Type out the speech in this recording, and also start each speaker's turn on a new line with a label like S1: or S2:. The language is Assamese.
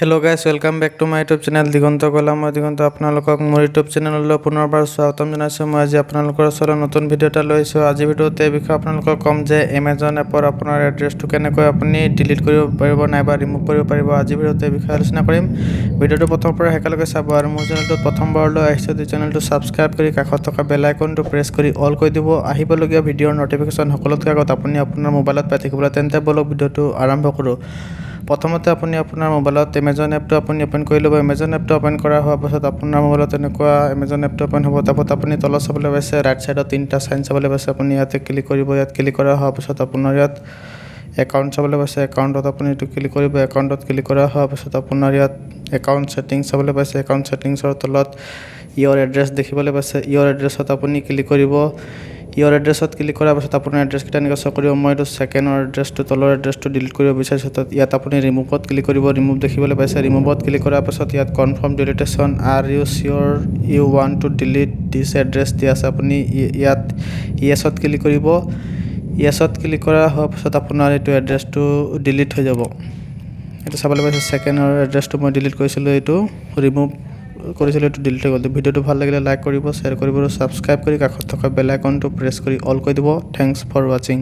S1: Hello' guys welcome back to my YouTube channel Diganta Kola. মই দিগন্ত আপোনালোকক মোৰ ইউটিউব চেনেললৈ পুনৰবাৰ স্বাগতম জনাইছোঁ। মই আজি আপোনালোকৰ ওচৰত নতুন ভিডিঅ' এটা লৈ আহিছোঁ। আজিৰ ভিডিঅ'ত এই বিষয়ে আপোনালোকক ক'ম যে এমেজন এপৰ আপোনাৰ এড্ৰেছটো কেনেকৈ আপুনি ডিলিট কৰিব পাৰিব নাইবা ৰিমুভ কৰিব পাৰিব। আজিৰ ভিডিঅ'ত এই বিষয়ে আলোচনা কৰিম। ভিডিঅ'টো প্ৰথমৰ পৰা শেষলৈকে চাব আৰু মোৰ চেনেলটোত প্ৰথমবাৰলৈ আহিছে যদি চেনেলটো ছাবস্ক্ৰাইব কৰি কাষত থকা বেল আইকনটো প্ৰেছ কৰি অল কৰি দিব। আহিবলগীয়া ভিডিঅ'ৰ ন'টিফিকেশ্যন সকলোতকৈ আগত আপুনি আপোনাৰ মোবাইলত পাই থাকিবলৈ। তেন্তে বলক ভিডিঅ'টো আৰম্ভ কৰোঁ। প্ৰথমতে আপুনি আপোনাৰ মোবাইলত এমেজন এপটো আপুনি অ'পেন কৰি ল'ব। এমেজন এপটো অ'পেন কৰা হোৱাৰ পাছত আপোনাৰ মোবাইলত এনেকুৱা এমেজন এপটো অ'পেন হ'ব। তাৰপিছত আপুনি তলত চাবলৈ পাইছে ৰাইট ছাইডত তিনিটা চাইন চাবলৈ পাইছে। আপুনি ইয়াতে ক্লিক কৰিব। ইয়াত ক্লিক কৰা হোৱাৰ পাছত আপোনাৰ ইয়াত একাউণ্ট চাবলৈ পাইছে। একাউণ্টত আপুনি এইটো ক্লিক কৰিব। একাউণ্টত ক্লিক কৰা হোৱাৰ পাছত আপোনাৰ ইয়াত একাউণ্ট ছেটিংছ চাবলৈ পাইছে। একাউণ্ট ছেটিংছৰ তলত ইয়ৰ এড্ৰেছ দেখিবলৈ পাইছে। ইয়ৰ এড্ৰেছত আপুনি ক্লিক কৰিব। ইয়ৰ এড্ৰেছত ক্লিক কৰাৰ পাছত আপোনাৰ এড্ৰেছকেইটা এনেকৈ শ্ব' কৰিব। মই এইটো ছেকেণ্ডৰ এড্ৰেছটো তলৰ এড্ৰেছটো ডিলিট কৰিব বিচাৰিছোঁ। ইয়াত আপুনি ৰিমুভত ক্লিক কৰিব। ৰিমুভ দেখিবলৈ পাইছে। ৰিমুভত ক্লিক কৰাৰ পাছত ইয়াত confirm deletion are you sure you want to delete this address দি আছে। আপুনি ইয়াত য়েছত ক্লিক কৰিব। য়েছত ক্লিক কৰা হোৱাৰ পাছত আপোনাৰ এইটো এড্ৰেছটো ডিলিট হৈ যাব। এইটো চাবলৈ পাইছে ছেকেণ্ডৰ এড্ৰেছটো মই ডিলিট কৰিছিলোঁ, এইটো ৰিমুভ কৰিছিলোঁ, এইটো ডিলিট হৈ গ'ল। ভিডিঅ'টো ভাল লাগিলে লাইক কৰিব, শ্বেয়াৰ কৰিব আৰু ছাবস্ক্ৰাইব কৰি কাষত থকা বেল আইকনটো প্ৰেছ কৰি অল কৰি দিব। থেংকছ ফৰ ৱাচিং।